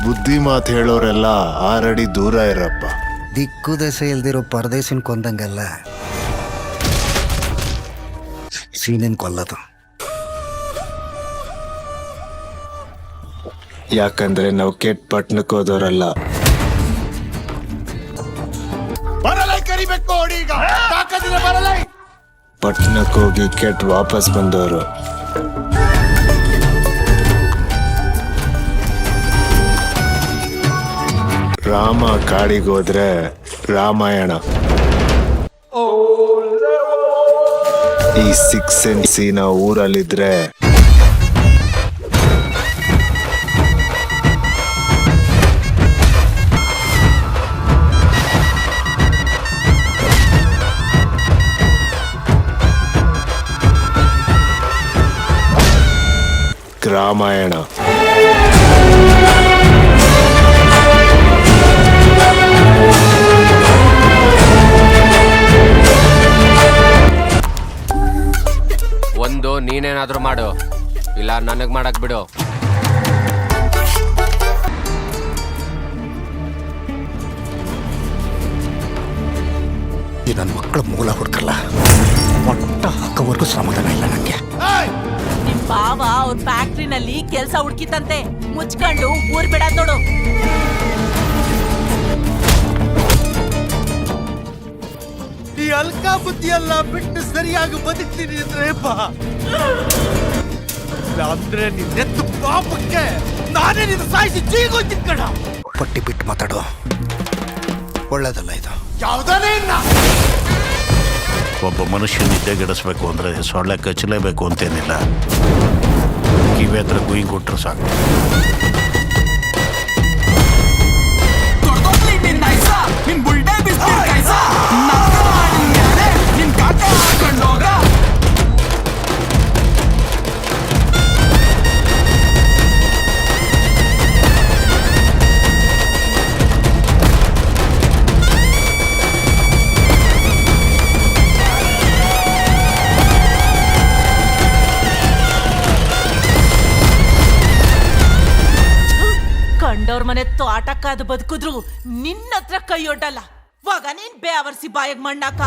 ಬುದ್ಧಿ ಮಾತು ಹೇಳೋರೆಲ್ಲ 6 ಅಡಿ ದೂರ ಇರಪ್ಪ. ದಿಕ್ಕು ದೆಸೆ ಇಲ್ದಿರೋ ಪರದೇಶನ್ ಕೊಂದಂಗಲ್ಲ ಸೀನಿನ್ ಕೊಲ್ಲದು. ಯಾಕಂದ್ರೆ ನಾವು ಕೆಟ್ಟ ಪಟ್ಟಣಕ್ಕೆ ಹೋದವರಲ್ಲ. ಪಟ್ಟಣಕ್ಕೆ ಹೋಗಿ ಕೆಟ್ಟ ವಾಪಸ್ ಬಂದವರು. ರಾಮ ಕಾಡಿಗೋದ್ರೆ ರಾಮಾಯಣ. ಈ 6 ಸೆನ್ಸಿನ ಊರಲ್ಲಿದ್ರೆ ರಾಮಾಯಣ. ಒಂದು ನೀನೇನಾದ್ರೂ ಮಾಡು, ಇಲ್ಲ ನನಗ್ ಮಾಡಕ್ ಬಿಡು. ಈ ನನ್ನ ಮಕ್ಕಳ ಮೂಲ ಹುಡ್ಕಲ್ಲ, ಮೊಟ್ಟ ಹಾಕೋವರೆಗೂ ಸಮಾಧಾನ ಇಲ್ಲ ನಂಗೆ. ನಿಮ್ ಬಾವ ಅವ್ರ ಫ್ಯಾಕ್ಟ್ರಿನಲ್ಲಿ ಕೆಲ್ಸ ಹುಡ್ಕಿತಂತೆ, ಮುಚ್ಕೊಂಡು ಊರ್ ಬಿಡದ್ ನೋಡು. ಈ ಅಲ್ಕಾ ಬುದ್ಧಿಯೆಲ್ಲ ಬಿಟ್ಟು ಸರಿಯಾಗಿ ಬದುಕ್ತೀನಿ ಅಂದ್ರೆ ಅಂದ್ರೆ ನಿನ್ನೆತ್ತು ಪಾಪಕ್ಕೆ ನಾನೇ ನಿನ್ನ ಸಾಯಿಸಿ ಜೀಗೋಯ್ತೀನಿ ಕಣ. ಪಟ್ಟಿ ಬಿಟ್ಟು ಮಾತಾಡೋ, ಒಳ್ಳೇದಲ್ಲ ಇದು. ಯಾವ್ದಾನೇ ಇಲ್ಲ. ಒಬ್ಬ ಮನುಷ್ಯ ನಿದ್ದೆಗೆಡಿಸ್ಬೇಕು ಅಂದರೆ ಸೊಳ್ಳೆ ಕಚ್ಚಲೇಬೇಕು ಅಂತೇನಿಲ್ಲ. ಕಿವಿ ಹತ್ರ ಗುಯಿ ಕೊಟ್ಟರು ಸಾಕು. ಕಂಡವ್ರ ಮನೆ ತೋಟಕ್ಕಾದ ಬದುಕಿದ್ರು ನಿನ್ನ ಹತ್ರ ಕೈ ಒಡ್ಡಲ್ಲ. ಇವಾಗ ನೀನ್ ಬೇವರ್ಸಿ ಬಾಯಿಗೆ ಮಣ್ಣಾಕ.